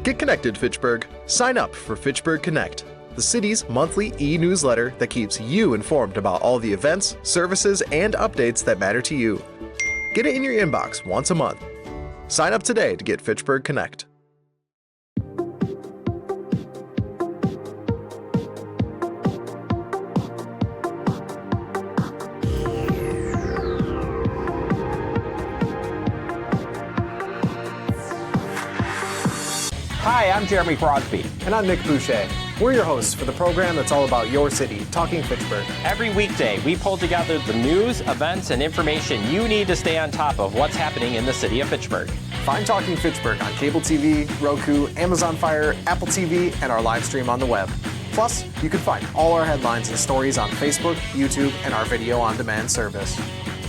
Get connected, Fitchburg. Sign up for Fitchburg Connect, the city's monthly e-newsletter that keeps you informed about all the events, services, and updates that matter to you. Get it in your inbox once a month. Sign up today to get Fitchburg Connect. Hi, I'm Jeremy Crosby. And I'm Nick Boucher. We're your hosts for the program that's all about your city, Talking Fitchburg. Every weekday, we pull together the news, events, and information you need to stay on top of what's happening in the city of Fitchburg. Find Talking Fitchburg on cable TV, Roku, Amazon Fire, Apple TV, and our live stream on the web. Plus, you can find all our headlines and stories on Facebook, YouTube, and our video on demand service.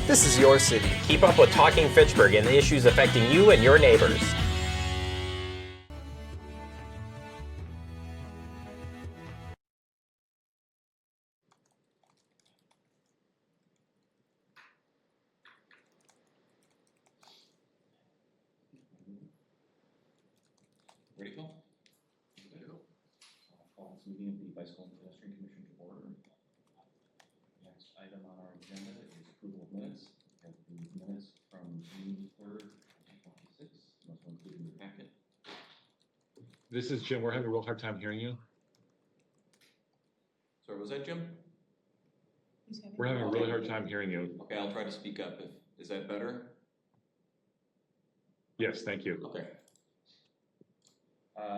This is your city. Keep up with Talking Fitchburg and the issues affecting you and your neighbors. Ready to go? Ready to go. Call this meeting of the Bicycle and Pedestrian Commission to order. Next item on our agenda is approval of minutes. We have the minutes from June 3rd, 2026. Also included in your packet. This is Jim. We're having a real hard time hearing you. Sorry, was that Jim? We're having a really hard time hearing you. Okay, I'll try to speak up. Is that better? Yes, thank you. Okay.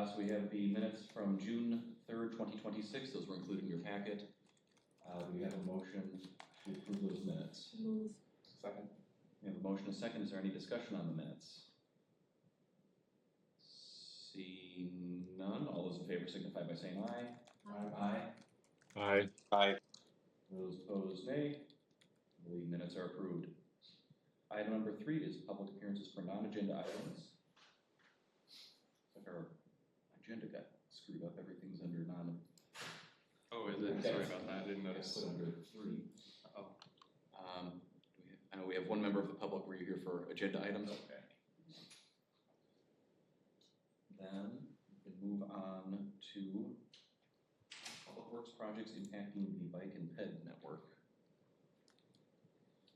So we have the minutes from June 3rd, 2026. Those were included in your packet. We have a motion to approve those minutes. Move. Second. We have a motion and a second. Is there any discussion on the minutes? Seeing none, all those in favor signify by saying aye. Aye. Aye. Aye. Those opposed, nay. The minutes are approved. Item number 3 is public appearances for non-agenda items. Our agenda got screwed up. Everything's under non. Oh, is it? Sorry about that. I didn't notice. Put under 3. Oh. I know we have one member of the public. Were you here for agenda items? Okay. Then we can move on to public works projects impacting the bike and ped network.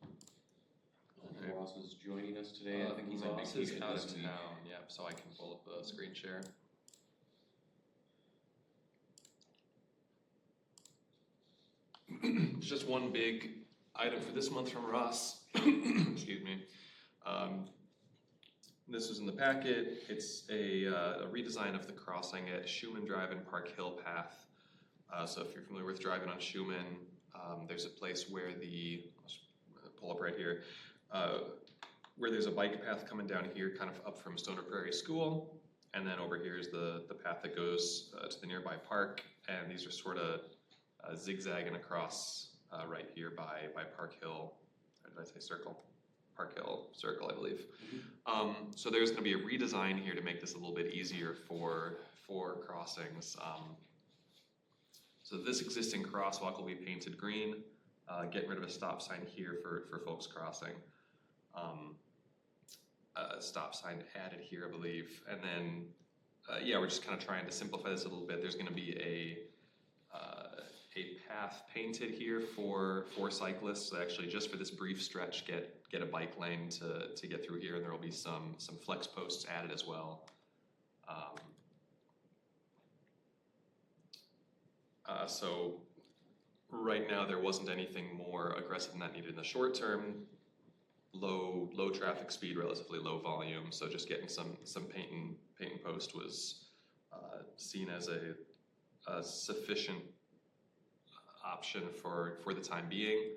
Okay. Ross is joining us today. I think he's on Ross vacation is out this of week. town. Yep. So I can pull up the screen share. It's just one big item for this month from Ross. Excuse me. This was in the packet. It's a redesign of the crossing at Schumann Drive and Park Hill Path. So if you're familiar with driving on Schumann, there's a place where I'll pull up right here, where there's a bike path coming down here, kind of up from Stoner Prairie School, and then over here is the path that goes to the nearby park, and these are sort of zigzagging across right here by Park Hill. Or did I say circle? Park Hill Circle, I believe. So there's going to be a redesign here to make this a little bit easier for crossings. So this existing crosswalk will be painted green, getting rid of a stop sign here for folks crossing. A stop sign added here, I believe. And then, yeah, we're just kind of trying to simplify this a little bit. There's going to be a path painted here for cyclists. So actually, just for this brief stretch, get a bike lane to get through here, and there will be some flex posts added as well. So right now, there wasn't anything more aggressive than that needed in the short term. Low traffic speed, relatively low volume. So just getting some painting post was seen as a sufficient option for the time being.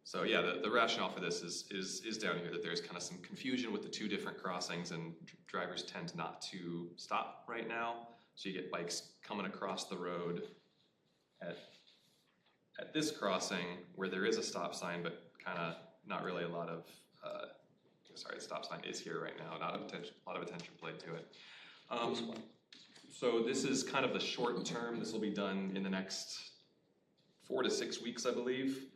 So yeah, the rationale for this is down here, that there's kind of some confusion with the two different crossings, and drivers tend not to stop right now. So you get bikes coming across the road at this crossing where there is a stop sign, but kind of not really a lot of, sorry, the stop sign is here right now, not a lot of attention played to it. So this is kind of the short term. This will be done in the next 4 to 6 weeks, I believe.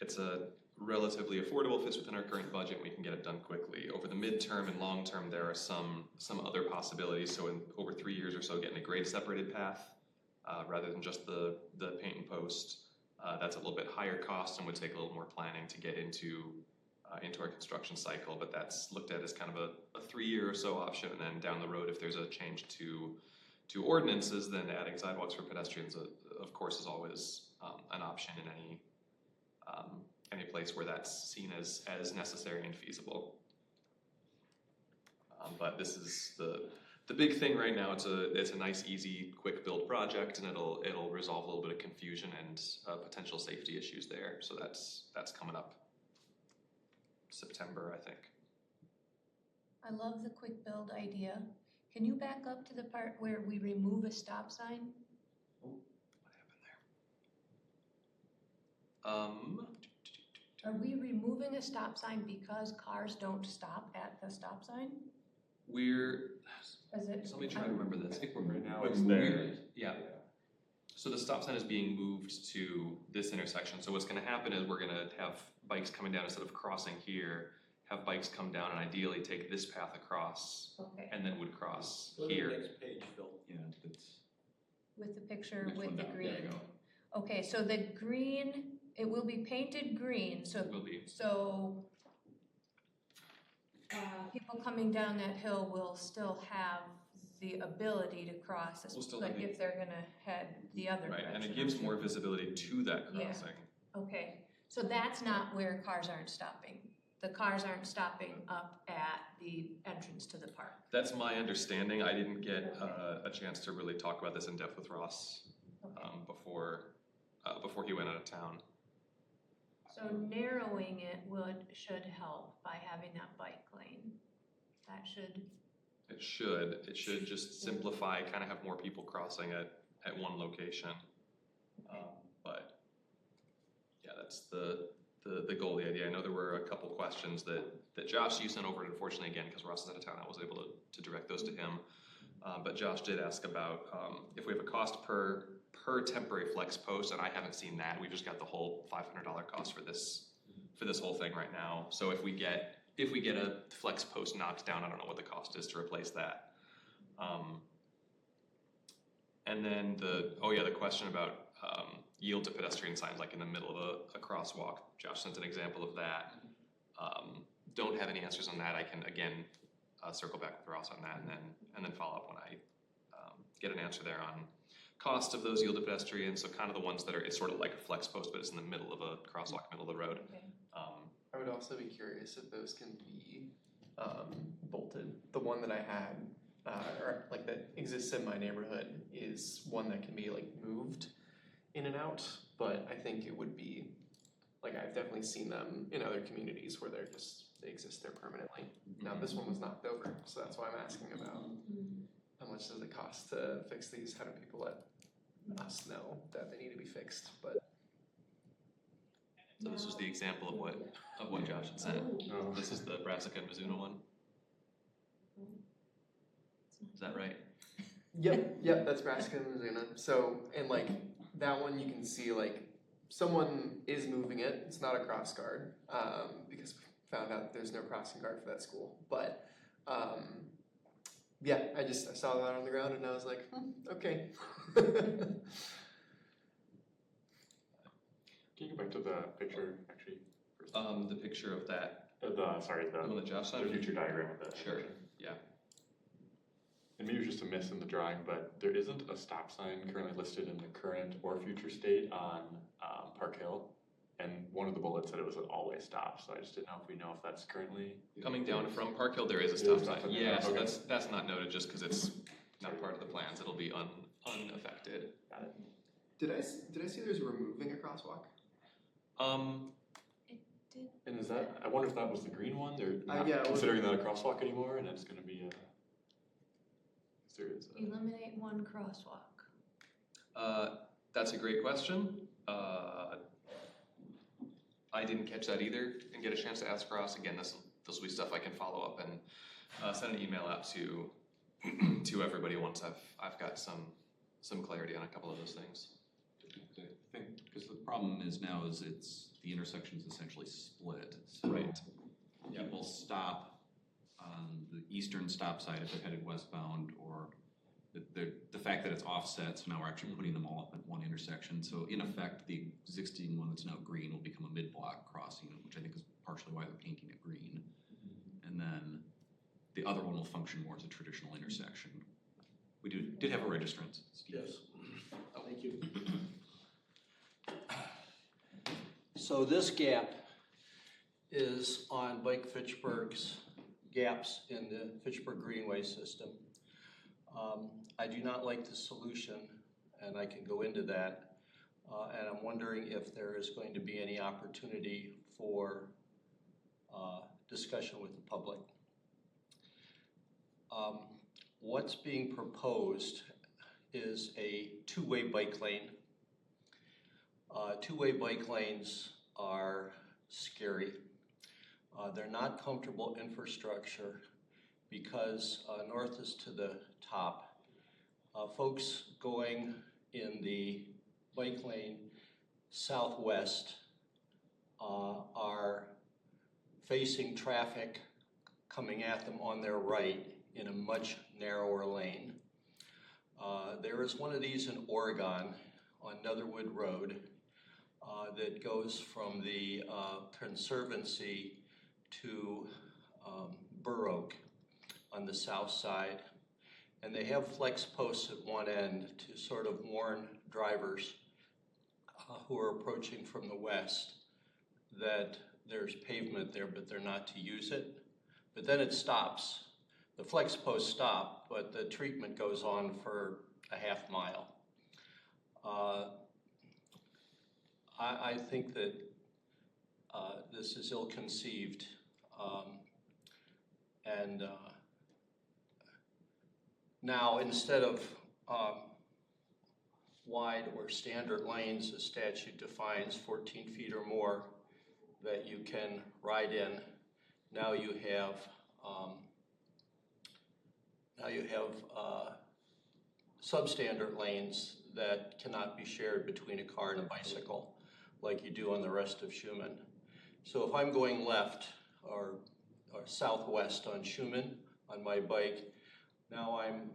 It's a relatively affordable, fits within our current budget, we can get it done quickly. Over the midterm and long term, there are some other possibilities. So in over 3 years or so, getting a grade separated path rather than just the paint and post. That's a little bit higher cost and would take a little more planning to get into our construction cycle, but that's looked at as kind of a 3 year or so option, and then down the road, if there's a change to ordinances, then adding sidewalks for pedestrians, of course, is always an option in any place where that's seen as necessary and feasible. But this is the big thing right now. It's a nice, easy, quick build project, and it'll resolve a little bit of confusion and potential safety issues there. So that's coming up September, I think. I love the quick build idea. Can you back up to the part where we remove a stop sign? What happened there? Are we removing a stop sign because cars don't stop at the stop sign? Is it? Let me try to remember this. Right now it's there. Yeah. So the stop sign is being moved to this intersection. So what's gonna happen is we're gonna have bikes coming down instead of crossing here, have bikes come down and ideally take this path across Okay, and then would cross Go to the here. next page, Phil. Yeah, it's. with the picture Next with one the down. There you green. go. Okay, so the green, it will be painted green, so Will be. people coming down that hill will still have the ability to cross, We'll still like have the- if they're gonna head the other Right, direction. and it gives more visibility to that Yeah. crossing. Okay, so that's not where cars aren't stopping. The cars aren't stopping up at the entrance to the park. That's my understanding. I didn't get a chance to really talk about this in depth with Ross before he went out of town. So narrowing it should help by having that bike lane. That should, It should just simplify, kind of have more people crossing at one location. But yeah, that's the goal, the idea. I know there were a couple questions that Josh, you sent over, and unfortunately, again, because Ross is out of town, I was able to direct those to him. But Josh did ask about if we have a cost per temporary flex post, and I haven't seen that. We just got the whole $500 cost for this whole thing right now. So if we get a flex post knocked down, I don't know what the cost is to replace that. And then the question about yield to pedestrian signs, like in the middle of a crosswalk. Josh sent an example of that. Don't have any answers on that. I can again circle back with Ross on that, and then follow up when I get an answer there on cost of those yield to pedestrians. So kind of the ones that it's sort of like a flex post, but it's in the middle of a crosswalk, middle of the road. okay. I would also be curious if those can be bolted. The one that I had, or like that exists in my neighborhood, is one that can be like moved in and out. But I think it would be, like I've definitely seen them in other communities where they exist there permanently. Now this one was knocked over, so that's why I'm asking about how much does it cost to fix these? How do people let us know that they need to be fixed? But So this was the example of what Josh had sent. This is the Brassica and Mizuno one. Is that right? Yep, that's Brassica and Mizuno. So, and like that one, you can see like someone is moving it. It's not a cross guard because we found out there's no crossing guard for that school. But yeah, I saw that on the ground and I was like, okay. Can you go back to the picture, actually? The picture of that, The one that Josh sent? the future diagram of that. Sure, yeah. And maybe it was just a miss in the drawing, but there isn't a stop sign currently listed in the current or future state on Park Hill. And one of the bullets said it was an all-way stop, so I just didn't know if we know if that's currently. Coming down from Park Hill, there is a There is stop sign. stop sign, Yeah, so okay. that's not noted just because it's not part of the plans. It'll be unaffected. Got it. Did I see there's removing a crosswalk? And is that, I wonder if that was the green one, they're not yeah, it was- considering that a crosswalk anymore, and it's gonna be a. There is a. Eliminate one crosswalk. That's a great question. I didn't catch that either and get a chance to ask Ross. Again, this will be stuff I can follow up and send an email out to everybody once I've got some clarity on a couple of those things. I think, because the problem is now is the intersection's essentially split, so. Right. People stop on the eastern stop side if they're headed westbound, or the fact that it's offset, so now we're actually putting them all up at one intersection. So in effect, the existing one that's now green will become a mid-block crossing, which I think is partially why they're painting it green. And then the other one will function more as a traditional intersection. We did have a registrant, Steve. Yes. Thank you. So this gap is on Bike Fitchburg's gaps in the Fitchburg Greenway system. I do not like the solution, and I can go into that. And I'm wondering if there is going to be any opportunity for discussion with the public. What's being proposed is a two-way bike lane. Two-way bike lanes are scary. They're not comfortable infrastructure because north is to the top. Folks going in the bike lane southwest are facing traffic coming at them on their right in a much narrower lane. There is one of these in Oregon on Netherwood Road that goes from the Conservancy to Burr Oak on the south side. And they have flex posts at one end to sort of warn drivers who are approaching from the west that there's pavement there, but they're not to use it. But then it stops. The flex posts stop, but the treatment goes on for a half mile. I think that this is ill-conceived, and now instead of wide or standard lanes, the statute defines 14 feet or more that you can ride in. Now you have substandard lanes that cannot be shared between a car and a bicycle, like you do on the rest of Schumann. So if I'm going left or southwest on Schumann on my bike, now I'm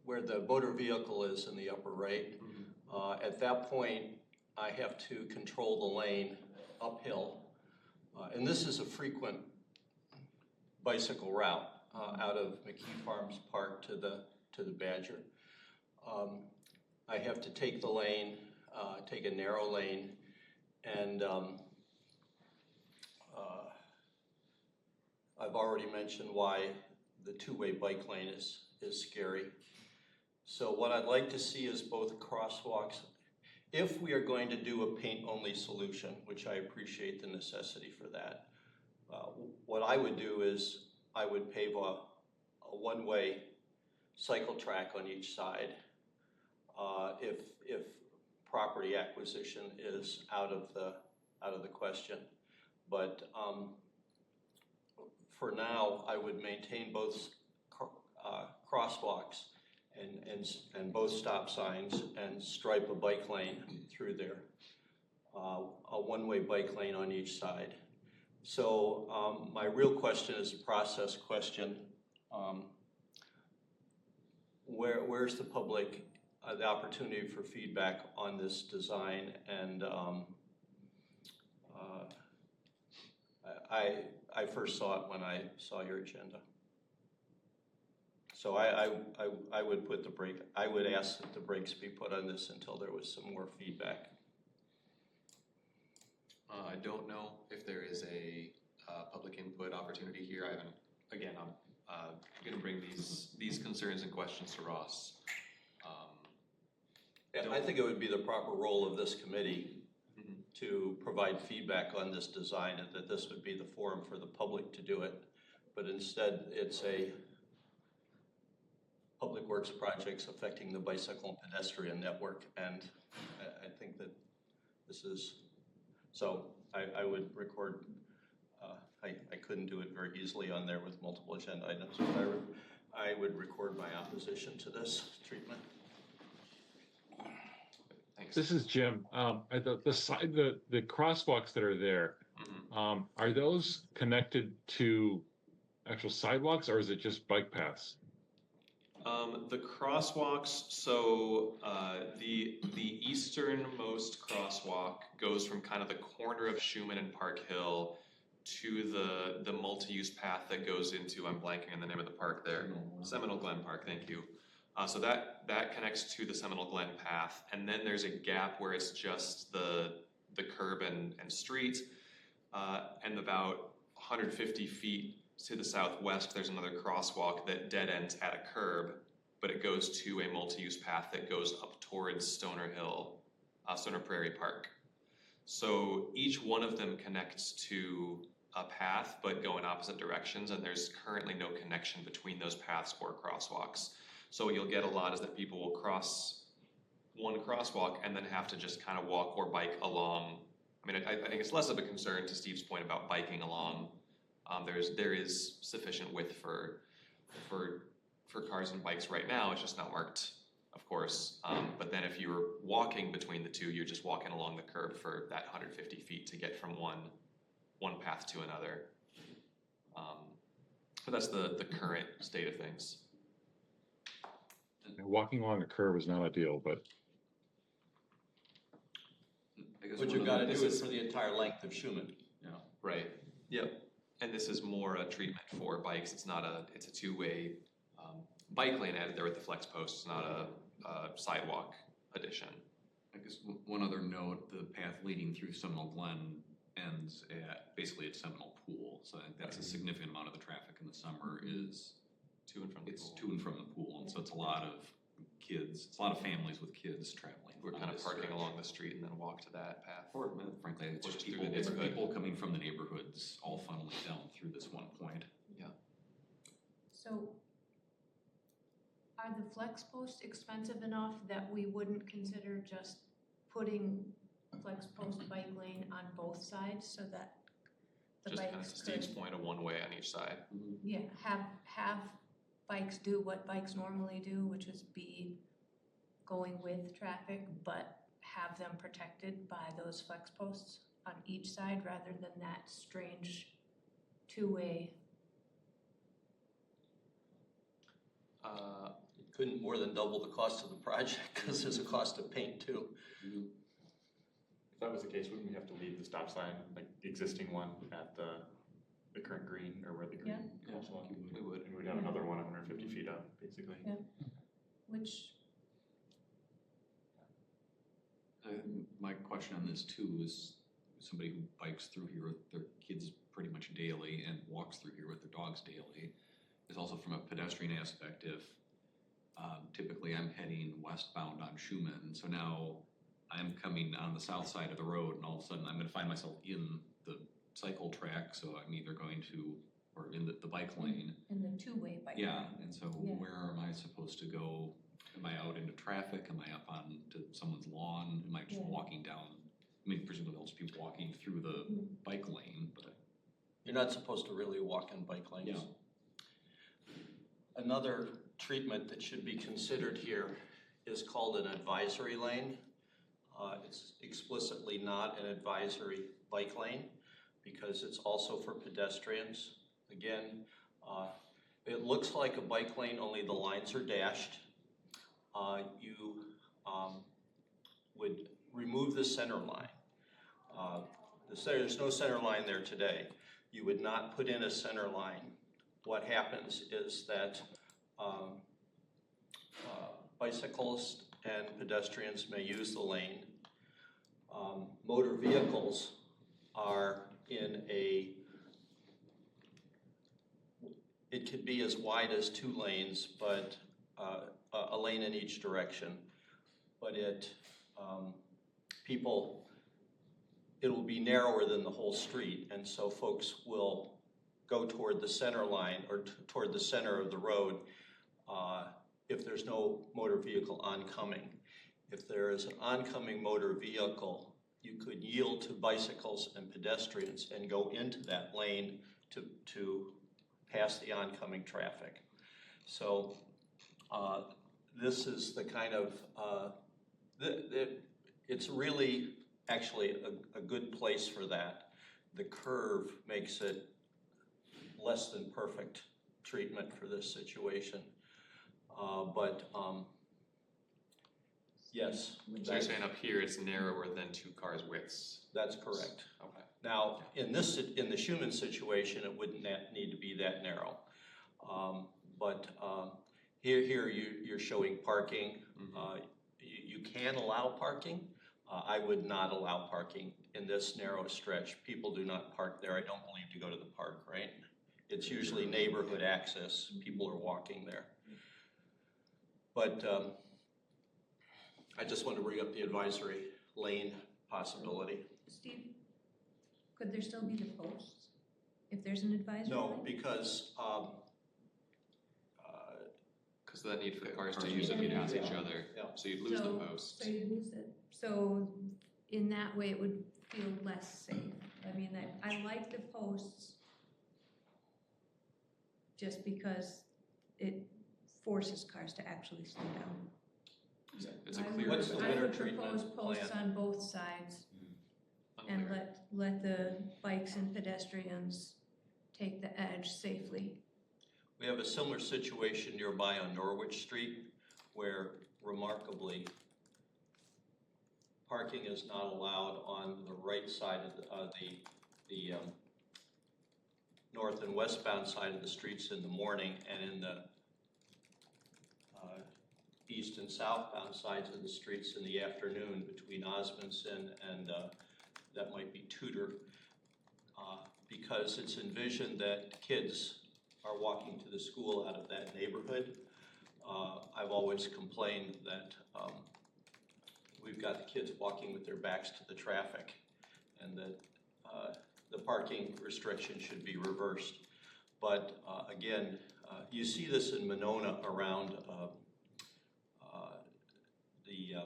where the motor vehicle is in the upper right. At that point, I have to control the lane uphill. And this is a frequent bicycle route out of McKee Farms Park to the Badger. I have to take the lane, take a narrow lane, and I've already mentioned why the two-way bike lane is scary. So what I'd like to see is both crosswalks. If we are going to do a paint-only solution, which I appreciate the necessity for that, what I would do is I would pave a one-way cycle track on each side if property acquisition is out of the question. But for now, I would maintain both crosswalks and both stop signs and stripe a bike lane through there, a one-way bike lane on each side. So my real question is a process question. Where's the public, the opportunity for feedback on this design? And I first saw it when I saw your agenda. So I would put the brake, I would ask that the brakes be put on this until there was some more feedback. I don't know if there is a public input opportunity here. I haven't, again, I'm going to bring these concerns and questions to Ross. I think it would be the proper role of this committee to provide feedback on this design, and that this would be the forum for the public to do it. But instead, it's a public works projects affecting the bicycle and pedestrian network, and I think that this is, so I would record, I couldn't do it very easily on there with multiple agenda items, but I would record my opposition to this treatment. This is Jim. The crosswalks that are there, are those connected to actual sidewalks, or is it just bike paths? The crosswalks, so the easternmost crosswalk goes from kind of the corner of Schumann and Park Hill to the multi-use path that goes into, I'm blanking on the name of the park there, Seminole Glen Park, thank you. So that connects to the Seminole Glen path, and then there's a gap where it's just the curb and street, and about 150 feet to the southwest, there's another crosswalk that dead ends at a curb, but it goes to a multi-use path that goes up towards Stoner Prairie Park. So each one of them connects to a path, but go in opposite directions, and there's currently no connection between those paths or crosswalks. So what you'll get a lot is that people will cross one crosswalk and then have to just kind of walk or bike along. I mean, I think it's less of a concern, to Steve's point about biking along. There is sufficient width for cars and bikes right now. It's just not marked, of course. But then if you were walking between the two, you're just walking along the curb for that 150 feet to get from one path to another. But that's the current state of things. Walking along a curb is not ideal, but But you've got to do it for the entire length of Schumann. Yeah. Right. Yep. And this is more a treatment for bikes. It's a two-way bike lane added there with the flex post. It's not a sidewalk addition. I guess one other note, the path leading through Seminole Glen ends basically at Seminole Pool. So I think that's a significant amount of the traffic in the summer is to and from the pool. To and from the pool. And so it's a lot of kids, it's a lot of families with kids traveling. We're kind of parking along the street and then walk to that path. Or frankly, it's Or just through people, the neighborhood. people coming from the neighborhoods all funneling down through this one point. Yeah. So are the flex posts expensive enough that we wouldn't consider just putting flex post bike lane on both sides so that the Just kind of bikes to Steve's could, point, a one-way on each side. yeah, have bikes do what bikes normally do, which is be going with traffic, but have them protected by those flex posts on each side rather than that strange two-way. Couldn't more than double the cost of the project because there's a cost of paint too. If that was the case, wouldn't we have to leave the stop sign, like the existing one at the current green, or where the green crosswalk? We would. And we'd have another one 150 feet up, basically. Yeah. Which, My question on this too is somebody who bikes through here with their kids pretty much daily and walks through here with their dogs daily is also from a pedestrian aspect. If typically I'm heading westbound on Schumann, so now I'm coming on the south side of the road and all of a sudden I'm going to find myself in the cycle track, so I'm either going to, or in the bike lane. in the two-way bike lane. Yeah, and so Yeah. where am I supposed to go? Am I out into traffic? Am I up on to someone's lawn? Am I just Yeah. walking down? I mean, presumably they'll just be walking through the bike lane, but You're not supposed to really walk in bike lanes. Yeah. Another treatment that should be considered here is called an advisory lane. It's explicitly not an advisory bike lane because it's also for pedestrians. Again, it looks like a bike lane, only the lines are dashed. You would remove the center line. There's no center line there today. You would not put in a center line. What happens is that bicyclists and pedestrians may use the lane. Motor vehicles are in it could be as wide as 2 lanes, but a lane in each direction. But it will be narrower than the whole street, and so folks will go toward the center line or toward the center of the road if there's no motor vehicle oncoming. If there is an oncoming motor vehicle, you could yield to bicycles and pedestrians and go into that lane to pass the oncoming traffic. So this is the kind of, it's really actually a good place for that. The curve makes it less than perfect treatment for this situation. Yes. So you're saying up here it's narrower than 2 cars' widths? That's correct. Okay. Now, in the Schumann situation, it wouldn't need to be that narrow. Here you're showing parking. You can allow parking. I would not allow parking in this narrow stretch. People do not park there, I don't believe, to go to the park, right? It's usually neighborhood access. People are walking there. But I just want to bring up the advisory lane possibility. Steve, could there still be the posts if there's an advisory No, lane? because Because of that need for the cars to use it to pass each other. Yeah. So you'd lose the posts. So you'd lose it. So in that way, it would feel less safe. I mean, I like the posts just because it forces cars to actually slow down. It's a clear. What's the I winter would treatment propose posts plan? on both sides and let the bikes and pedestrians take the edge safely. We have a similar situation nearby on Norwich Street where remarkably parking is not allowed on the right side of the north and westbound side of the streets in the morning, and in the east and southbound sides of the streets in the afternoon between Osmondson and that might be Tudor, because it's envisioned that kids are walking to the school out of that neighborhood. I've always complained that we've got the kids walking with their backs to the traffic, and that the parking restriction should be reversed. But again, you see this in Monona around the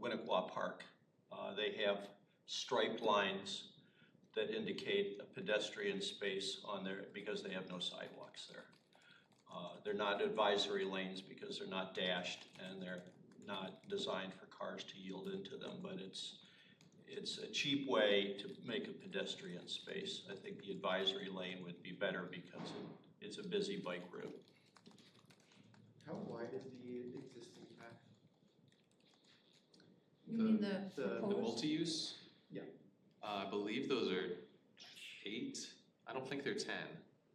Winnequa Park. They have striped lines that indicate a pedestrian space on there because they have no sidewalks there. They're not advisory lanes because they're not dashed and they're not designed for cars to yield into them, but it's a cheap way to make a pedestrian space. I think the advisory lane would be better because it's a busy bike route. How wide is the existing path? You mean the The proposed? multi-use? Yeah. I believe those are 8. I don't think they're 10.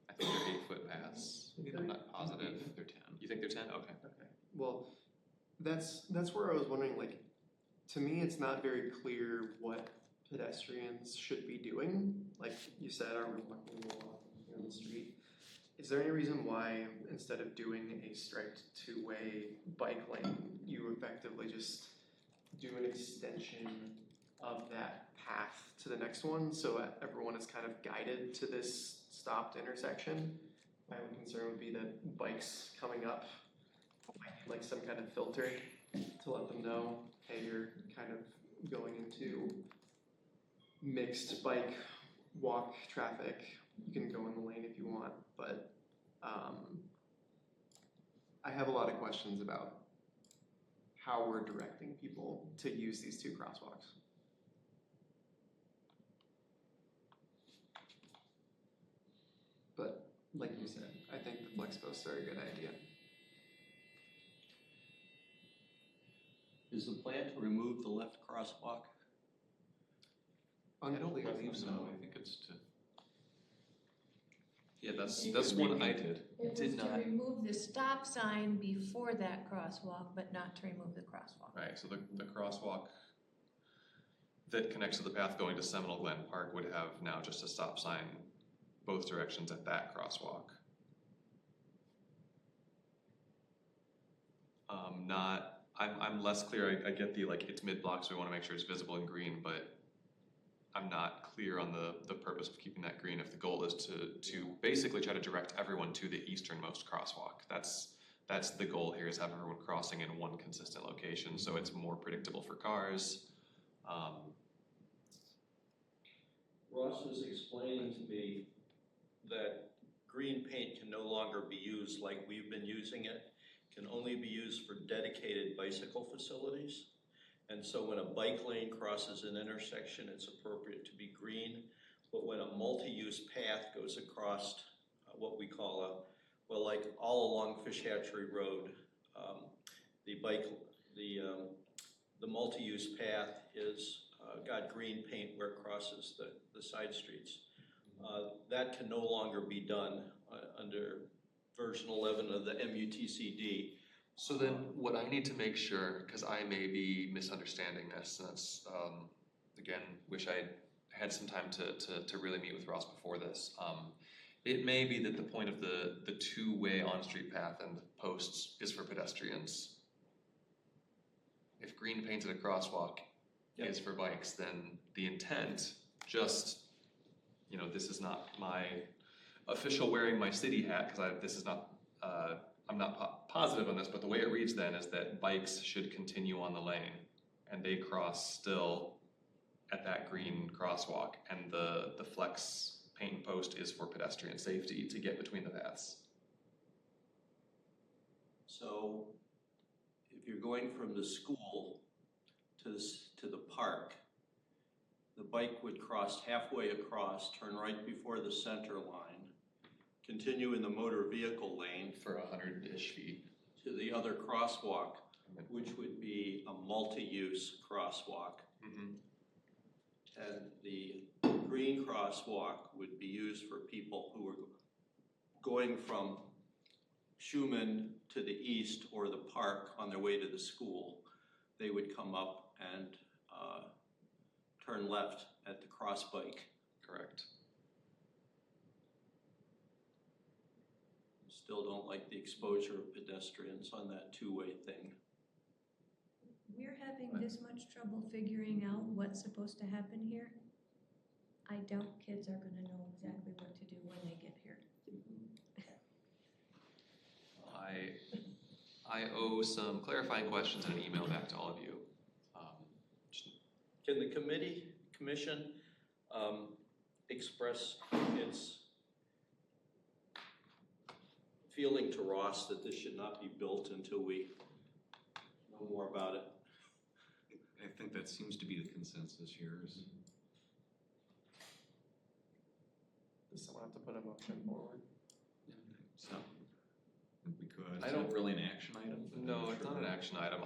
I think they're 8-foot paths. I'm not positive. They're 10. You think they're 10? Okay. Okay. Well, that's where I was wondering, like, to me, it's not very clear what pedestrians should be doing. Like you said, are we walking on the street? Is there any reason why instead of doing a striped 2-way bike lane, you effectively just do an extension of that path to the next one so that everyone is kind of guided to this stopped intersection? My only concern would be that bikes coming up might need like some kind of filter to let them know, hey, you're kind of going into mixed bike walk traffic. You can go in the lane if you want, but I have a lot of questions about how we're directing people to use these 2 crosswalks. But like you said, I think the flex posts are a good idea. Is the plan to remove the left crosswalk? I don't Unclear. believe so. I think it's to. Yeah, that's one I did. It was Did to not. remove the stop sign before that crosswalk, but not to remove the crosswalk. Right, so the crosswalk that connects to the path going to Seminole Glen Park would have now just a stop sign both directions at that crosswalk. I'm less clear. I get the, like, it's mid-block, so we want to make sure it's visible in green, but I'm not clear on the purpose of keeping that green if the goal is to basically try to direct everyone to the easternmost crosswalk. That's the goal here, is have everyone crossing in one consistent location so it's more predictable for cars. Ross was explaining to me that green paint can no longer be used like we've been using it, can only be used for dedicated bicycle facilities. And so when a bike lane crosses an intersection, it's appropriate to be green. But when a multi-use path goes across what we call well, like all along Fish Hatchery Road, the multi-use path is got green paint where it crosses the side streets. That can no longer be done under version 11 of the MUTCD. So then what I need to make sure, because I may be misunderstanding this, and that's, again, wish I had some time to really meet with Ross before this. It may be that the point of the two-way on-street path and the posts is for pedestrians. If green painted a crosswalk is for bikes, then the intent, just, you know, this is not my official wearing my city hat, because this is not, I'm not positive on this, but the way it reads then is that bikes should continue on the lane and they cross still at that green crosswalk, and the flex paint post is for pedestrian safety to get between the paths. So if you're going from the school to the park, the bike would cross halfway across, turn right before the center line, continue in the motor vehicle lane For 100-ish feet. to the other crosswalk, which would be a multi-use crosswalk. Mm-hmm. And the green crosswalk would be used for people who are going from Schumann to the east or the park on their way to the school. They would come up and turn left at the cross bike. Correct. Still don't like the exposure of pedestrians on that two-way thing. We're having this much trouble figuring out what's supposed to happen here. I doubt kids are gonna know exactly what to do when they get here. I owe some clarifying questions in an email back to all of you. Can the commission express its feeling to Ross that this should not be built until we know more about it? I think that seems to be the consensus here. Does someone have to put a motion forward? So, we could. I don't- It's not really an action item. but No, I'm it's sure. not an action item.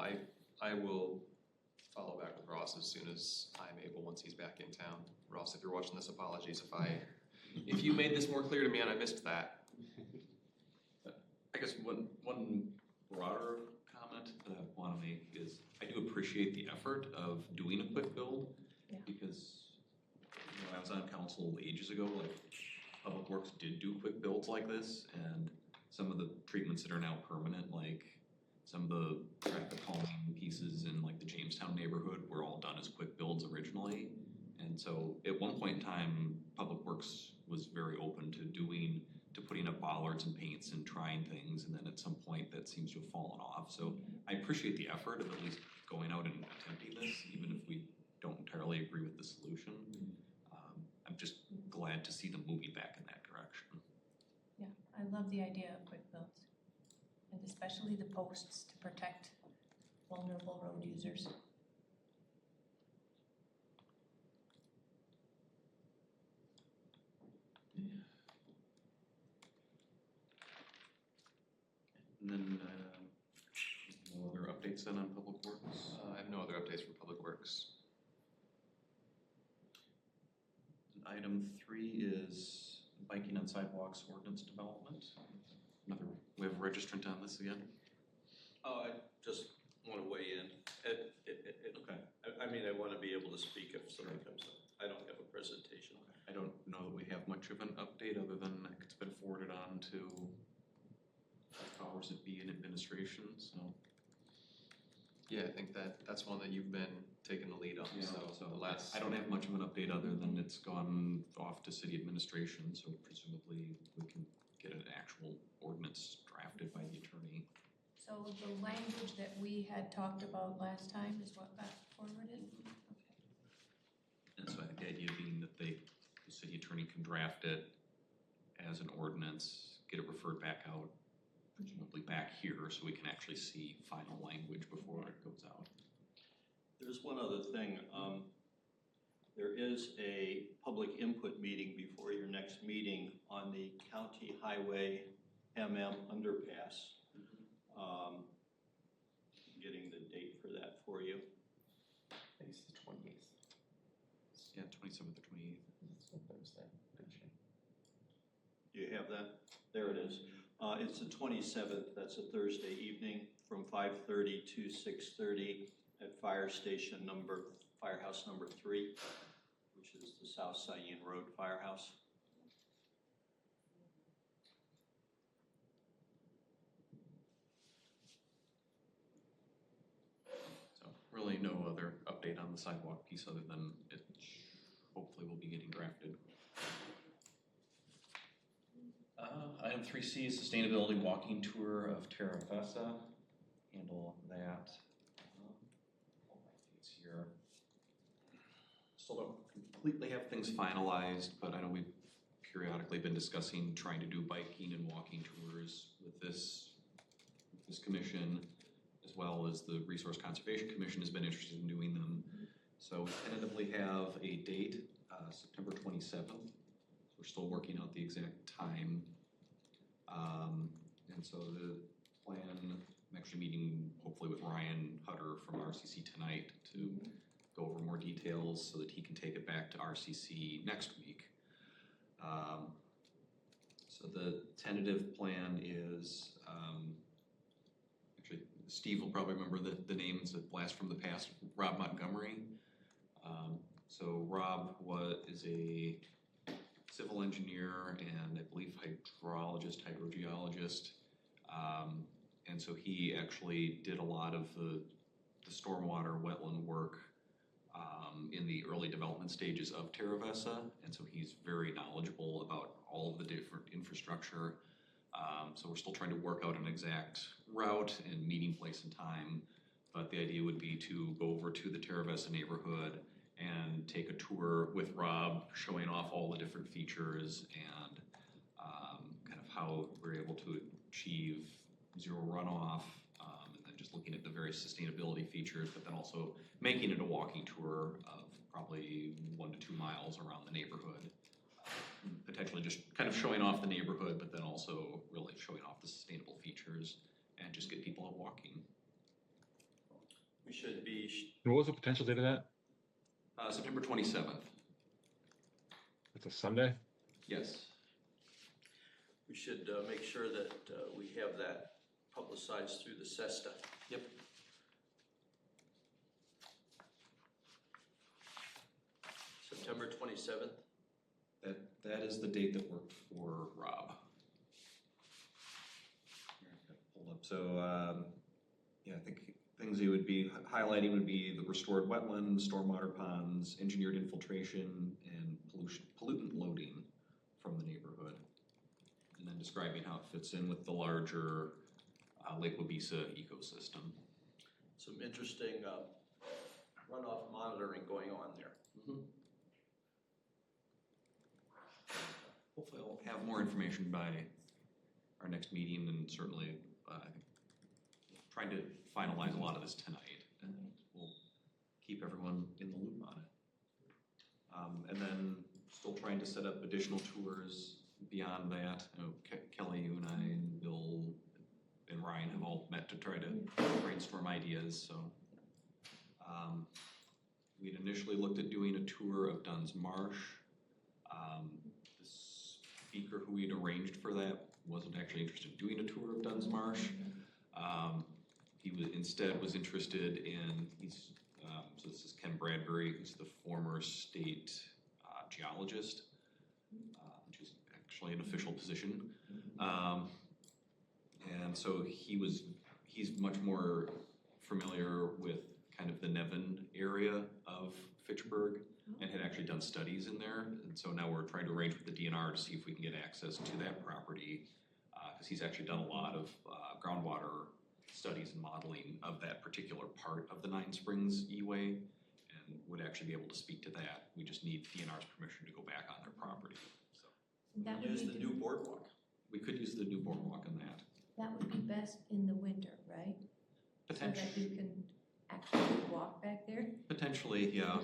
I will follow back with Ross as soon as I'm able, once he's back in town. Ross, if you're watching this, apologies if you made this more clear to me and I missed that. I guess one broader comment that I want to make is I do appreciate the effort of doing a quick build, Yeah. because I was on council ages ago, like Public Works did do quick builds like this, and some of the treatments that are now permanent, like some of the traffic calming pieces in like the Jamestown neighborhood were all done as quick builds originally. And so at one point in time, Public Works was very open to putting up bollards and paints and trying things, and then at some point that seems to have fallen off. So I appreciate the effort of at least going out and attempting this, even if we don't entirely agree with the solution. I'm just glad to see them moving back in that direction. Yeah, I love the idea of quick builds, and especially the posts to protect vulnerable road users. And then, no other updates then on Public Works? I have no other updates for Public Works. Item 3 is biking on sidewalks ordinance development. We have a registrant on this again. Oh, I just want to weigh in. Okay. I mean, I want to be able to speak if something comes up. I don't have a presentation. I don't know that we have much of an update other than it's been forwarded on to powers that be in administration, so. Yeah, I think that's one that you've been taking the lead on, so the last. I don't have much of an update other than it's gone off to city administration, so presumably we can get an actual ordinance drafted by the attorney. So the language that we had talked about last time is what got forwarded? Okay. And so I think the idea being that the city attorney can draft it as an ordinance, get it referred back out, presumably back here, so we can actually see final language before it goes out. There's one other thing. There is a public input meeting before your next meeting on the County Highway MM underpass. Getting the date for that for you. I think it's the 28th. Yeah, 27th or 28th. It's a Thursday. Do you have that? There it is. It's the 27th, that's a Thursday evening from 5:30 to 6:30 at Firehouse number 3, which is the South Cyan Road Firehouse. So really no other update on the sidewalk piece other than it hopefully will be getting drafted. Item 3C is sustainability walking tour of Terra Vesta. Handle that. All my dates here. Still don't completely have things finalized, but I know we've periodically been discussing trying to do biking and walking tours with this commission, as well as the Resource Conservation Commission has been interested in doing them. So we tentatively have a date, September 27th. We're still working out the exact time. And so the plan, I'm actually meeting hopefully with Ryan Hutter from RCC tonight to go over more details so that he can take it back to RCC next week. So the tentative plan is, actually Steve will probably remember the names, that blast from the past, Rob Montgomery. So Rob is a civil engineer and I believe hydrogeologist. And so he actually did a lot of the stormwater wetland work in the early development stages of Terra Vesta. And so he's very knowledgeable about all of the different infrastructure. So we're still trying to work out an exact route and meeting place and time. But the idea would be to go over to the Terra Vesta neighborhood and take a tour with Rob, showing off all the different features and kind of how we're able to achieve zero runoff, and then just looking at the various sustainability features, but then also making it a walking tour of probably 1 to 2 miles around the neighborhood. Potentially just kind of showing off the neighborhood, but then also really showing off the sustainable features and just get people out walking. We should be. And what was the potential date of that? September 27th. It's a Sunday? Yes. We should make sure that we have that publicized through the SESTA. Yep. September 27th. That is the date that worked for Rob. Here, I've got it pulled up. So yeah, I think things he would be highlighting would be the restored wetlands, stormwater ponds, engineered infiltration, and pollutant loading from the neighborhood. And then describing how it fits in with the larger Lake Wabisa ecosystem. Some interesting runoff monitoring going on there. Mm-hmm. Hopefully I'll have more information by our next meeting, and certainly trying to finalize a lot of this tonight, and we'll keep everyone in the loop on it. And then still trying to set up additional tours beyond that. I know Kelly, you and I, and Bill and Ryan have all met to try to brainstorm ideas. So we'd initially looked at doing a tour of Dunn's Marsh. The speaker who we'd arranged for that wasn't actually interested in doing a tour of Dunn's Marsh. He instead was interested in, so this is Ken Bradbury, who's the former state geologist, which is actually an official position. And so he's much more familiar with kind of the Nevin area of Fitchburg and had actually done studies in there. And so now we're trying to arrange with the DNR to see if we can get access to that property, because he's actually done a lot of groundwater studies and modeling of that particular part of the Nine Springs E-Way, and would actually be able to speak to that. We just need DNR's permission to go back on their property. So That would Use be the new boardwalk. we could use the new boardwalk on that. That would be best in the winter, right? So that you can actually walk back there? Potentially, yeah.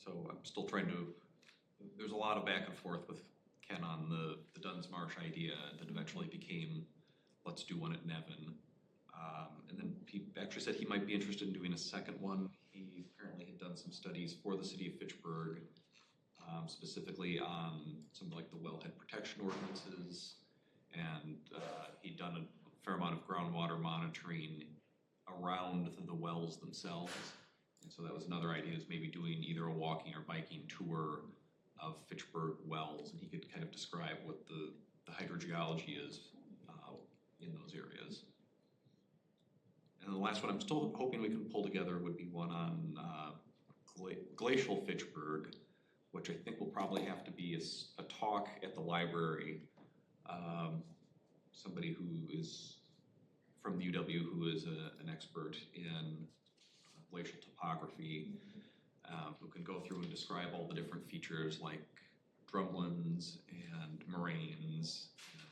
So I'm still trying to, there's a lot of back and forth with Ken on the Dunn's Marsh idea that eventually became, let's do one at Nevin. And then he actually said he might be interested in doing a second one. He apparently had done some studies for the city of Fitchburg, specifically on some like the wellhead protection ordinances. And he'd done a fair amount of groundwater monitoring around the wells themselves. And so that was another idea, is maybe doing either a walking or biking tour of Fitchburg wells, and he could kind of describe what the hydrogeology is in those areas. And the last one I'm still hoping we can pull together would be one on glacial Fitchburg, which I think will probably have to be a talk at the library. Somebody who is from the UW who is an expert in glacial topography, who can go through and describe all the different features like drumlins and moraines, and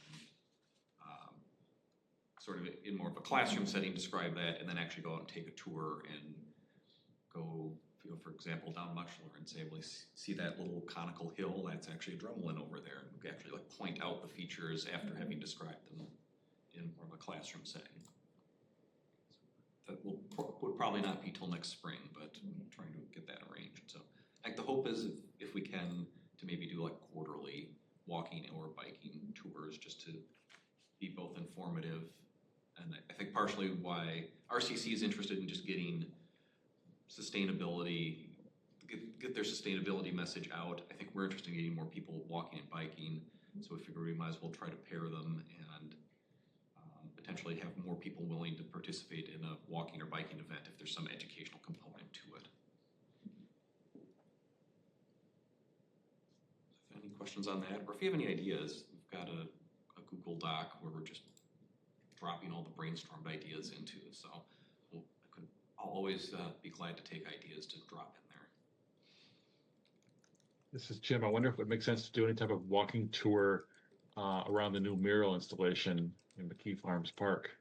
sort of in more of a classroom setting describe that, and then actually go out and take a tour and go, you know, for example, down Mushler and say, well, see that little conical hill? That's actually a drumlin over there. And we can actually like point out the features after having described them in more of a classroom setting. That would probably not be till next spring, but I'm trying to get that arranged. So like the hope is if we can to maybe do like quarterly walking or biking tours, just to be both informative. And I think partially why RCC is interested in just getting sustainability, get their sustainability message out. I think we're interested in getting more people walking and biking. So we figure we might as well try to pair them and potentially have more people willing to participate in a walking or biking event if there's some educational component to it. Any questions on that? Or if you have any ideas, we've got a Google Doc where we're just dropping all the brainstormed ideas into. So I'll always be glad to take ideas to drop in there. This is Jim. I wonder if it would make sense to do any type of walking tour around the new mural installation in McKee Farms Park.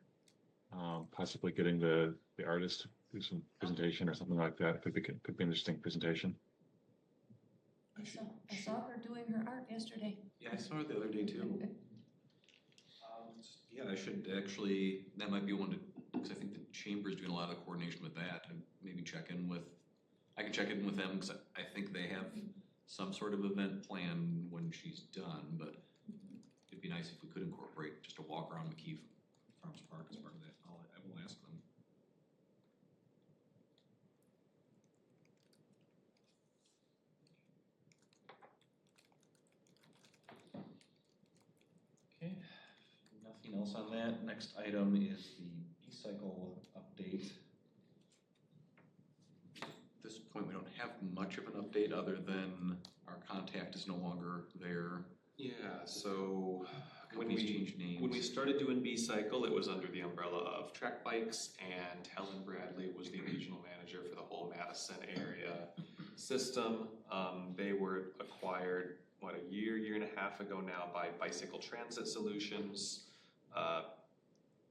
Possibly getting the artist to do some presentation or something like that. It could be an interesting presentation. I saw her doing her art yesterday. Yeah, I saw her the other day too. Yeah, I should actually, that might be one to, because I think the chamber's doing a lot of the coordination with that, and maybe check in with, I can check in with them because I think they have some sort of event plan when she's done, but it'd be nice if we could incorporate just a walk around McKee Farms Park as part of that. I will ask them. Okay, nothing else on that. Next item is the B-cycle update. At this point, we don't have much of an update other than our contact is no longer there. Yeah, so when changed names. we started doing B-Cycle, it was under the umbrella of Trek Bikes, and Helen Bradley was the regional manager for the whole Madison area system. They were acquired, what, a year and a half ago now by Bicycle Transit Solutions.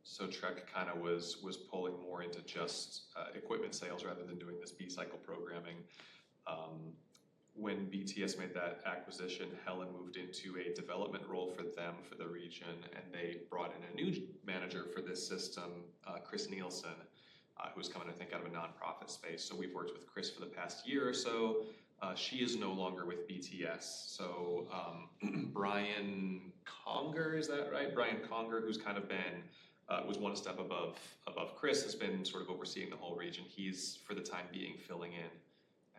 So Trek kind of was pulling more into just equipment sales rather than doing this B-Cycle programming. When BTS made that acquisition, Helen moved into a development role for them for the region, and they brought in a new manager for this system, Chris Nielsen, who's coming, I think, out of a nonprofit space. So we've worked with Chris for the past year or so. She is no longer with BTS. So Brian Conger, is that right? Brian Conger, who's kind of been, was one step above Chris, has been sort of overseeing the whole region. He's, for the time being, filling in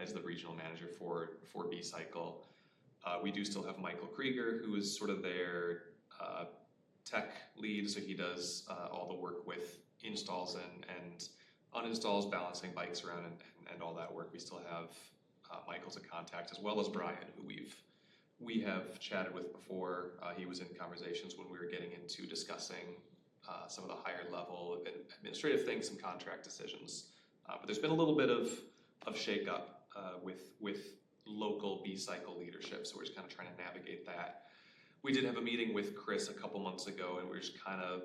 as the regional manager for B-Cycle. We do still have Michael Krieger, who is sort of their tech lead, so he does all the work with installs and uninstalls, balancing bikes around and all that work. We still have Michael's a contact, as well as Brian, who we have chatted with before. He was in conversations when we were getting into discussing some of the higher level administrative things and contract decisions. But there's been a little bit of shake-up with local B-Cycle leadership, so we're just kind of trying to navigate that. We did have a meeting with Chris a couple months ago, and we were just kind of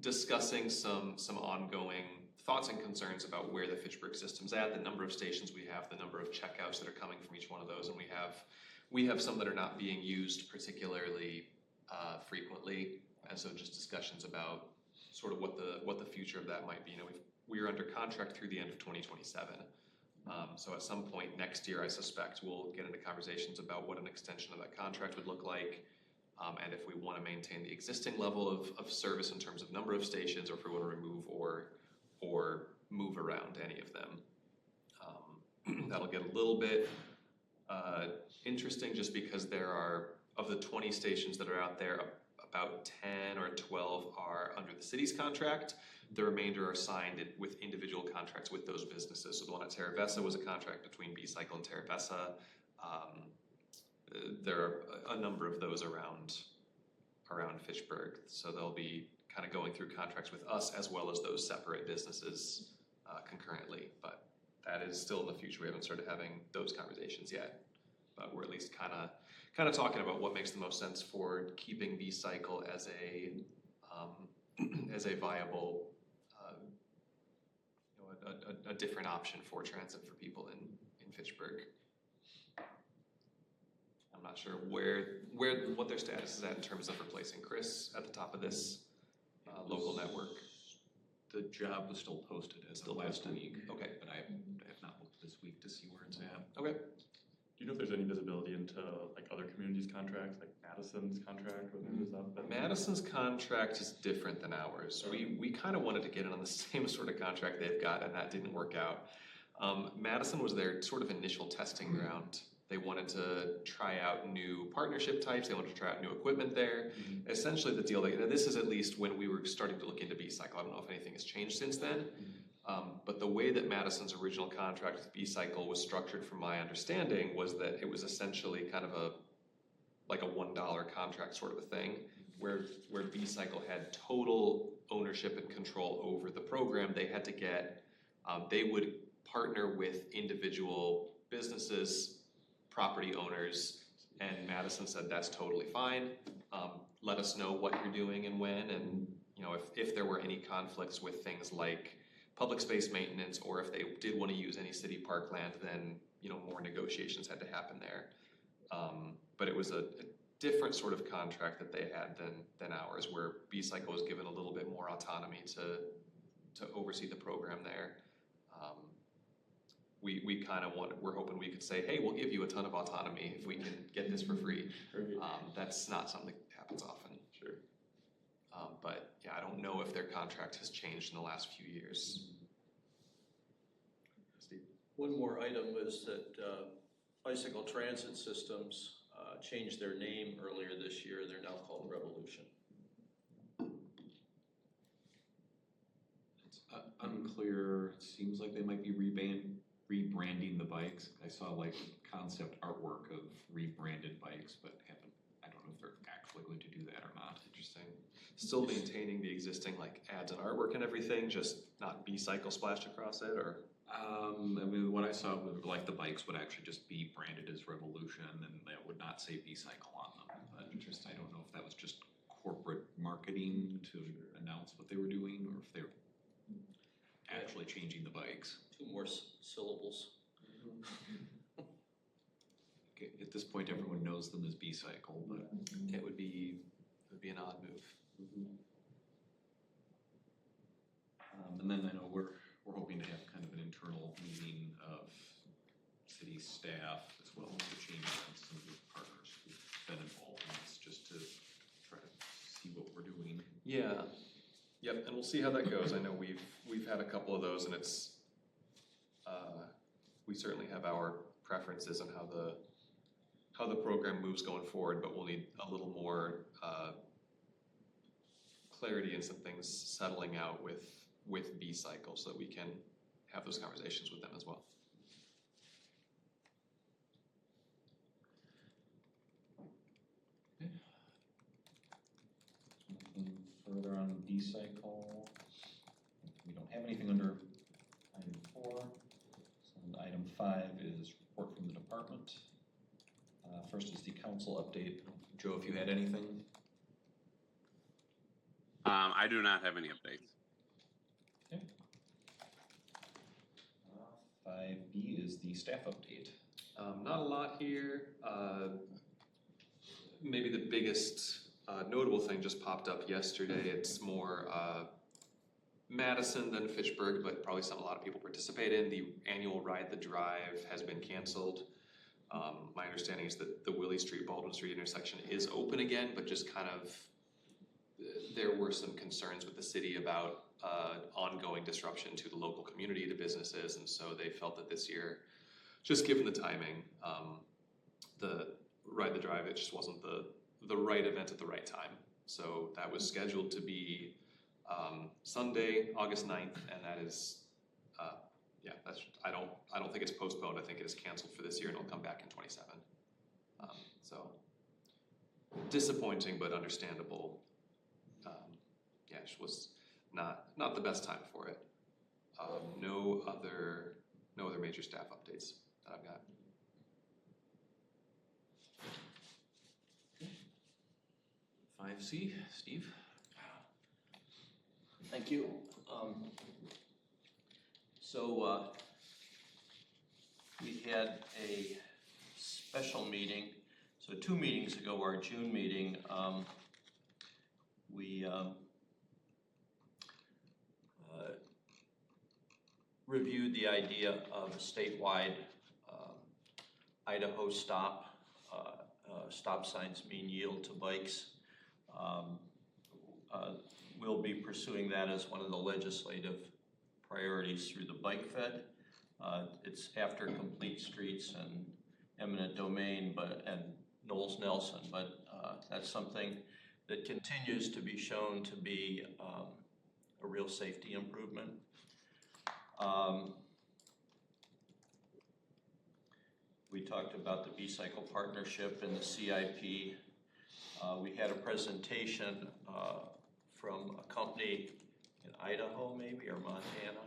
discussing some ongoing thoughts and concerns about where the Fitchburg system's at, the number of stations we have, the number of checkouts that are coming from each one of those, and we have some that are not being used particularly frequently, and so just discussions about sort of what the future of that might be. You know, we're under contract through the end of 2027. So at some point next year, I suspect we'll get into conversations about what an extension of that contract would look like, and if we want to maintain the existing level of service in terms of number of stations, or if we want to remove or move around any of them. That'll get a little bit interesting, just because there are, of the 20 stations that are out there, about 10 or 12 are under the city's contract. The remainder are signed with individual contracts with those businesses. So the one at Terravessa was a contract between B-Cycle and Terravessa. There are a number of those around Fitchburg. So they'll be kind of going through contracts with us as well as those separate businesses concurrently. But that is still in the future. We haven't started having those conversations yet. But we're at least kind of talking about what makes the most sense for keeping B-Cycle as a viable, a different option for transit for people in Fitchburg. I'm not sure what their status is at in terms of replacing Chris at the top of this local network. The job was still posted as of last week. Okay. But I have not looked this week to see where it's at. Okay. Do you know if there's any visibility into like other communities' contracts, like Madison's contract, whether it is up? Madison's contract is different than ours. We kind of wanted to get in on the same sort of contract they've got, and that didn't work out. Madison was their sort of initial testing ground. They wanted to try out new partnership types. They wanted to try out new equipment there. Essentially, the deal, this is at least when we were starting to look into B-Cycle. I don't know if anything has changed since then. But the way that Madison's original contract with B-Cycle was structured, from my understanding, was that it was essentially kind of like a $1 contract sort of a thing, where B-Cycle had total ownership and control over the program. They had to they would partner with individual businesses, property owners, and Madison said that's totally fine. Let us know what you're doing and when, and if there were any conflicts with things like public space maintenance, or if they did want to use any city parkland, then more negotiations had to happen there. But it was a different sort of contract that they had than ours, where B-Cycle was given a little bit more autonomy to oversee the program there. We kind of we're hoping we could say, hey, we'll give you a ton of autonomy if we can get this for free. That's not something that happens often. Sure. But yeah, I don't know if their contract has changed in the last few years. Steve? One more item is that Bicycle Transit Systems changed their name earlier this year. They're now called Revolution. It's unclear. It seems like they might be rebranding the bikes. I saw like concept artwork of rebranded bikes, but I don't know if they're actually going to do that or not. Interesting. Still maintaining the existing like ads and artwork and everything, just not B-Cycle splashed across it, or? I mean, what I saw was like the bikes would actually just be branded as Revolution, and they would not say B-Cycle on them. But I don't know if that was just corporate marketing to announce what they were doing, or if they're actually changing the bikes. 2 more syllables. Okay, at this point, everyone knows them as B-Cycle, but It would be an odd move. And then I know we're hoping to have kind of an internal meeting of city staff as well to change some of the partners who've been involved in this, just to try to see what we're doing. Yeah. Yep, and we'll see how that goes. I know we've had a couple of those, and it's we certainly have our preferences on how the program moves going forward, but we'll need a little more clarity and some things settling out with B-Cycle so that we can have those conversations with them as well. Anything further on B-Cycle? We don't have anything under item 4. So item 5 is report from the department. First is the council update. Joe, if you had anything? I do not have any updates. 5B is the staff update. Not a lot here. Maybe the biggest notable thing just popped up yesterday. It's more Madison than Fitchburg, but probably something a lot of people participate in. The annual Ride the Drive has been canceled. My understanding is that the Willie Street, Baldwin Street intersection is open again, but just kind of, there were some concerns with the city about ongoing disruption to the local community, to businesses, and so they felt that this year, just given the timing, the Ride the Drive, it just wasn't the right event at the right time. So that was scheduled to be Sunday, August 9th, and that is, yeah, that's, I don't think it's postponed. I think it is canceled for this year, and it'll come back in 27. So disappointing, but understandable. Yeah, it was not the best time for it. No other major staff updates that I've got. Okay. 5C, Steve. Thank you. So we had a special meeting. So 2 meetings ago, our June meeting, we reviewed the idea of a statewide Idaho stop. Stop signs mean yield to bikes. We'll be pursuing that as one of the legislative priorities through the Bike Fed. It's after Complete Streets and Eminent Domain, and Knowles Nelson, but that's something that continues to be shown to be a real safety improvement. We talked about the B-Cycle partnership and the CIP. We had a presentation from a company in Idaho, maybe, or Montana,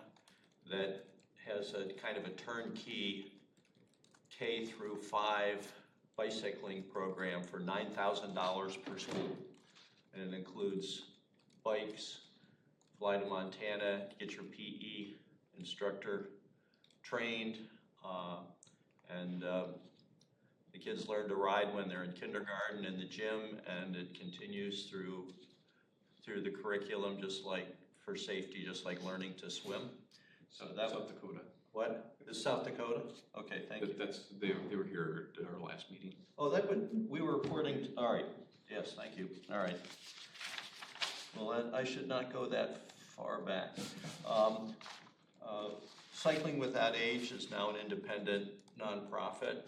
that has a kind of a turnkey K through 5 bicycling program for $9,000 per school. And it includes bikes, fly to Montana, get your PE instructor trained, and the kids learn to ride when they're in kindergarten in the gym, and it continues through the curriculum, just like for safety, just like learning to swim. So that South Dakota. What? Is South Dakota? Okay, thank you. They were here at our last meeting. Oh, we were reporting, all right, yes, thank you, all right. Well, I should not go that far back. Cycling Without Age is now an independent nonprofit,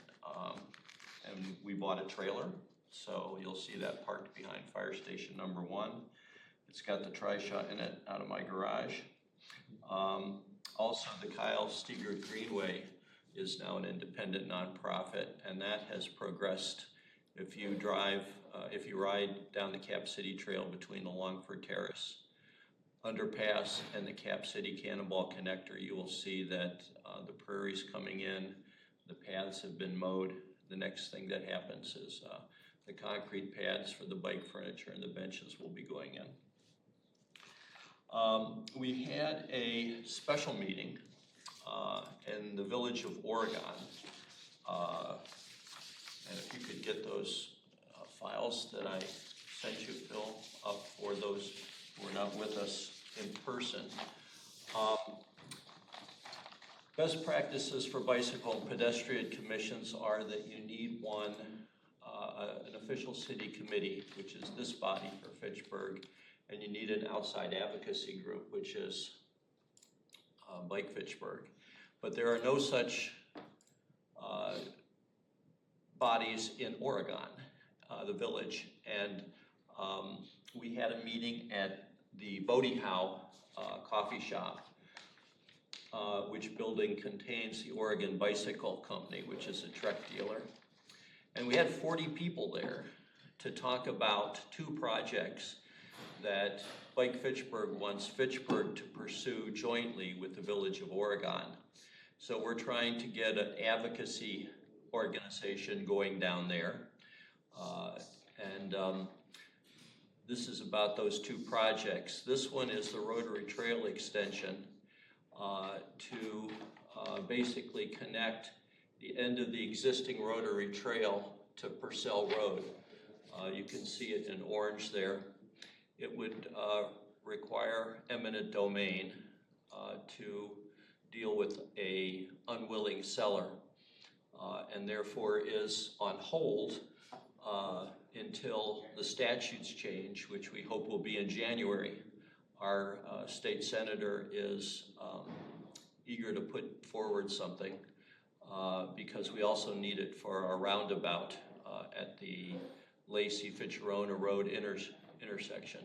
and we bought a trailer, so you'll see that parked behind Fire Station number 1. It's got the tri-shot in it out of my garage. Also, the Kyle Steger Greenway is now an independent nonprofit, and that has progressed. If you ride down the Cap City Trail between the Longford Terrace underpass and the Cap City Cannonball Connector, you will see that the prairie's coming in, the paths have been mowed. The next thing that happens is the concrete pads for the bike furniture and the benches will be going in. We had a special meeting in the village of Oregon. And if you could get those files that I sent you, Phil, up for those who are not with us in person. Best practices for bicycle and pedestrian commissions are that you need an official city committee, which is this body for Fitchburg, and you need an outside advocacy group, which is Bike Fitchburg. But there are no such bodies in Oregon, the village, and we had a meeting at the Bodie Howe coffee shop, which building contains the Oregon Bicycle Company, which is a Trek dealer. And we had 40 people there to talk about 2 projects that Bike Fitchburg wants Fitchburg to pursue jointly with the Village of Oregon. So we're trying to get an advocacy organization going down there. this is about those two projects. This one is the Rotary Trail extension to basically connect the end of the existing Rotary Trail to Purcell Road. You can see it in orange there. It would require eminent domain to deal with a unwilling seller, and therefore is on hold until the statutes change, which we hope will be in January. Our state senator is eager to put forward something because we also need it for our roundabout at the Lacey-Fitcherona Road intersection.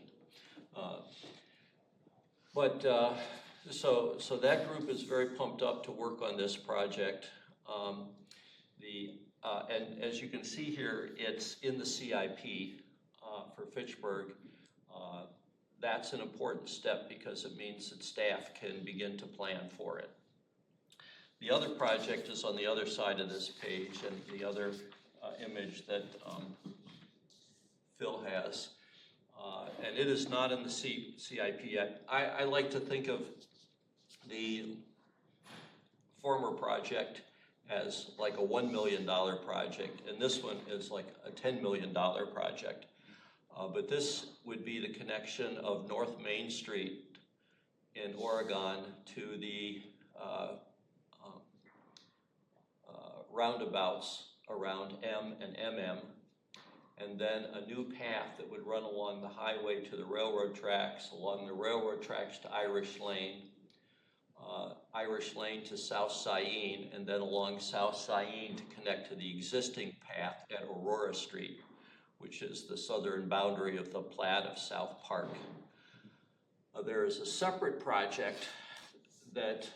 So that group is very pumped up to work on this project. And as you can see here, it's in the CIP for Fitchburg. That's an important step because it means that staff can begin to plan for it. The other project is on the other side of this page, and the other image that Phil has. And it is not in the CIP yet. I like to think of the former project as like a $1 million project, and this one is like a $10 million project. But this would be the connection of North Main Street in Oregon to the roundabouts around M and MM, and then a new path that would run along the highway to the railroad tracks, along the railroad tracks to Irish Lane to South Cyene, and then along South Cyene to connect to the existing path at Aurora Street, which is the southern boundary of the plat of South Park. There is a separate project that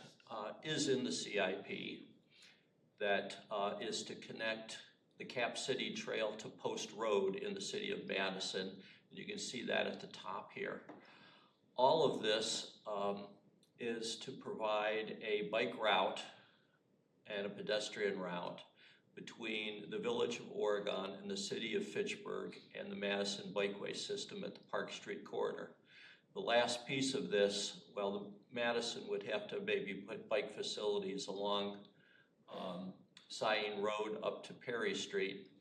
is in the CIP that is to connect the Cap City Trail to Post Road in the city of Madison. You can see that at the top here. All of this is to provide a bike route and a pedestrian route between the village of Oregon and the city of Fitchburg and the Madison Bikeway system at the Park Street corridor. The last piece of this, well, the Madison would have to maybe put bike facilities along Cyene Road up to Perry Street,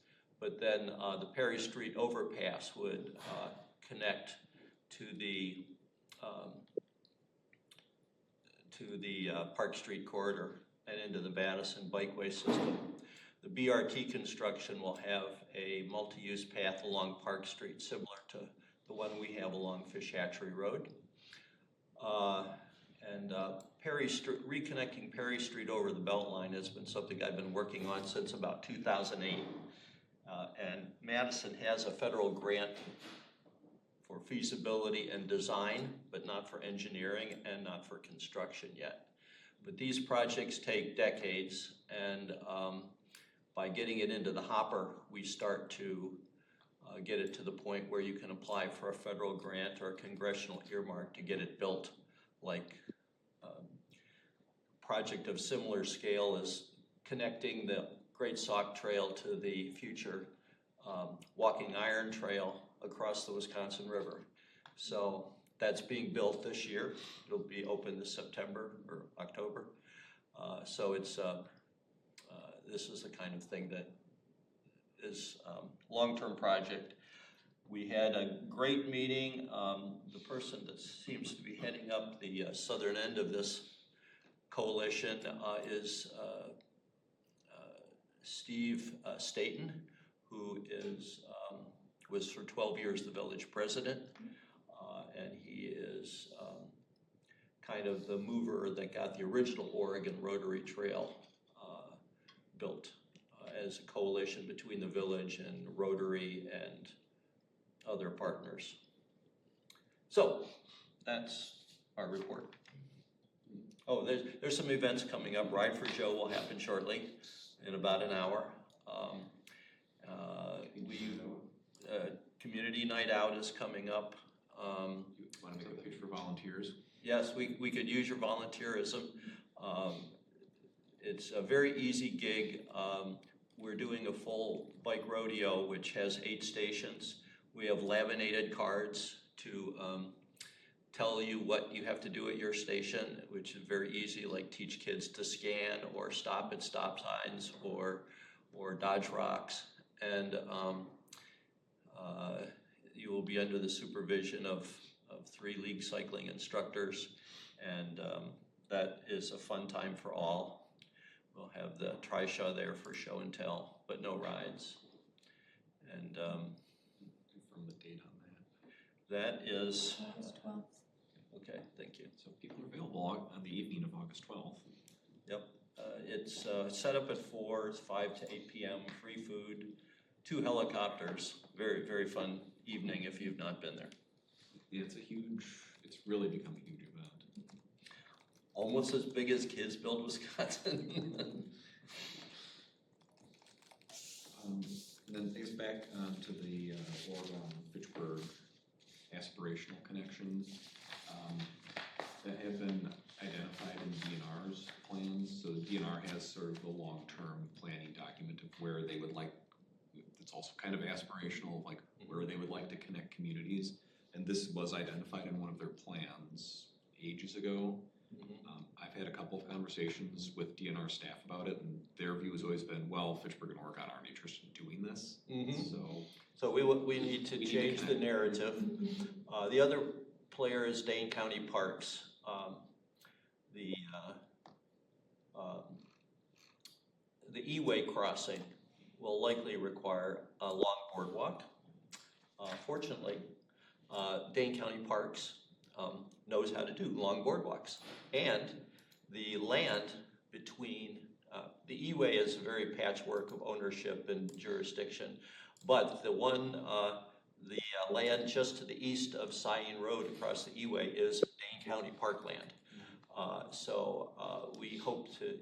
but then the Perry Street overpass would connect to the Park Street corridor and into the Madison Bikeway system. The BRT construction will have a multi-use path along Park Street, similar to the one we have along Fish Hatchery Road. Perry Street, reconnecting Perry Street over the Beltline has been something I've been working on since about 2008. And Madison has a federal grant for feasibility and design, but not for engineering and not for construction yet. But these projects take decades, and by getting it into the hopper, we start to get it to the point where you can apply for a federal grant or a congressional earmark to get it built. Like project of similar scale is connecting the Great Sauk Trail to the future Walking Iron Trail across the Wisconsin River. So that's being built this year. It'll be open this September or October. So it's this is the kind of thing that is long-term project. We had a great meeting. The person that seems to be heading up the southern end of this coalition is Steve Staten, who was for 12 years the village president, and he is kind of the mover that got the original Oregon Rotary Trail built as a coalition between the village and Rotary and other partners. So that's our report. Oh, there's some events coming up. Ride for Joe will happen shortly, in about an hour. Community Night Out is coming up. Want to make a pitch for volunteers? Yes, we could use your volunteerism. It's a very easy gig. We're doing a full bike rodeo, which has 8 stations We have laminated cards to tell you what you have to do at your station, which is very easy, like teach kids to scan or stop at stop signs or dodge rocks. And you will be under the supervision of 3 league cycling instructors, and that is a fun time for all. We'll have the Trishaw there for show and tell, but no rides. And Confirm the date on that. that is, August 12th. okay, thank you. So people are available on the evening of August 12th. Yep, it's set up at 4, it's 5 to 8 p.m., free food, 2 helicopters. Very, very fun evening if you've not been there. Yeah, it's really become a huge event. Almost as big as Kids Build Wisconsin. And then I guess back to the Oregon Fitchburg aspirational connections that have been identified in DNR's plans. So the DNR has sort of the long-term planning document of where they would like, it's also kind of aspirational, like where they would like to connect communities. And this was identified in one of their plans ages ago. I've had a couple of conversations with DNR staff about it, and their view has always been, well, Fitchburg and Oregon aren't interested in doing this. So we need to change the narrative. The other player is Dane County Parks. The E-way crossing will likely require a long boardwalk. Fortunately, Dane County Parks knows how to do long boardwalks. And the land between, the E-way is a very patchwork of ownership and jurisdiction, but the land just to the east of Siene Road across the E-way is Dane County parkland. So we hope to,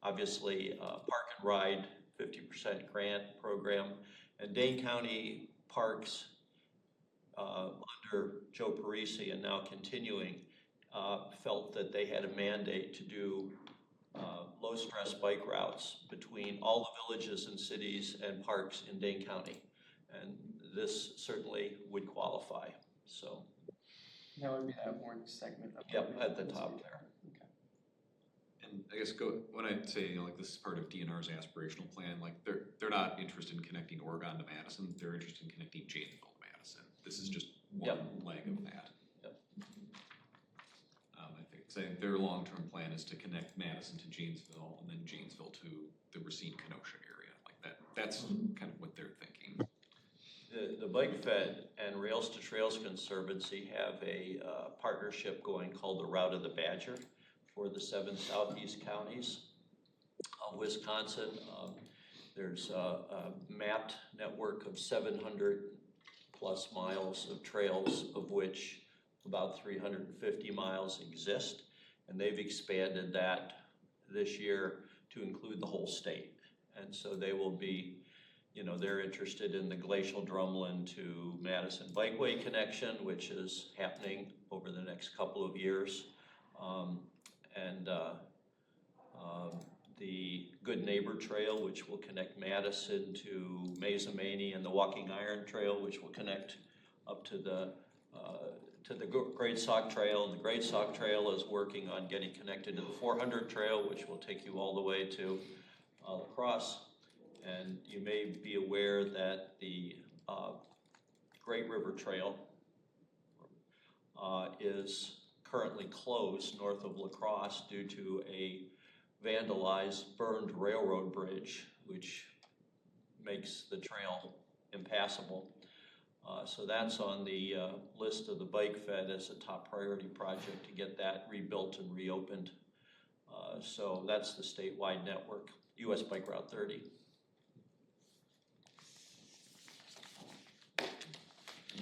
obviously park and ride 50% grant program, and Dane County Parks under Joe Parisi and now continuing felt that they had a mandate to do low-stress bike routes between all the villages and cities and parks in Dane County, and this certainly would qualify. So That would be that orange segment of. yep, at the top there. And I guess when I say like this is part of DNR's aspirational plan, like they're not interested in connecting Oregon to Madison. They're interested in connecting Janesville to Madison. This is just one leg of that. I think their long-term plan is to connect Madison to Janesville and then Janesville to the Racine-Kenosha area. Like that's kind of what they're thinking. The Bike Fed and Rails to Trails Conservancy have a partnership going called the Route of the Badger for the 7 southeast counties of Wisconsin. There's a mapped network of 700 plus miles of trails, of which about 350 miles exist, and they've expanded that this year to include the whole state. And so they will be, they're interested in the Glacial Drumlin to Madison Bikeway connection, which is happening over the next couple of years. The Good Neighbor Trail, which will connect Madison to Mazamanie, and the Walking Iron Trail, which will connect up to the Great Sauk Trail. And the Great Sauk Trail is working on getting connected to the 400 Trail, which will take you all the way to La Crosse. And you may be aware that the Great River Trail is currently closed north of La Crosse due to a vandalized, burned railroad bridge, which makes the trail impassable. So that's on the list of the Bike Fed as a top priority project to get that rebuilt and reopened. So that's the statewide network, US Bike Route 30.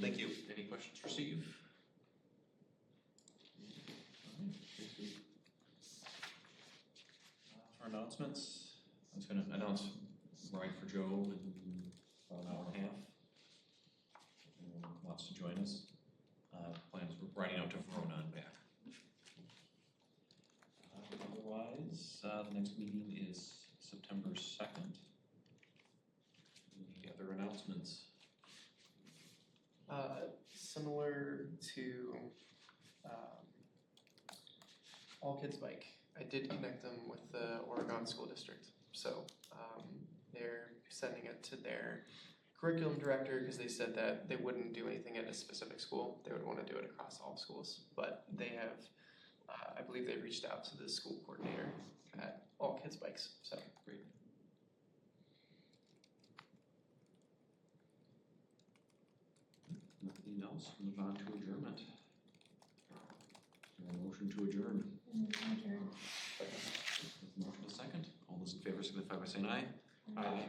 Thank you. Any questions for Steve? For announcements, I was going to announce Ride for Joe in about an hour and a half. If anyone wants to join us. Plans for riding out to Verona and back. Otherwise, the next meeting is September 2nd. Any other announcements? All Kids Bike. I did connect them with the Oregon School District, so they're sending it to their curriculum director because they said that they wouldn't do anything at a specific school. They would want to do it across all schools, but they have, I believe they reached out to the school coordinator at All Kids Bikes, so. Great. Nothing else, move on to adjournment. Motion to adjourn. Motion to second. All those in favor signify by saying aye. Aye.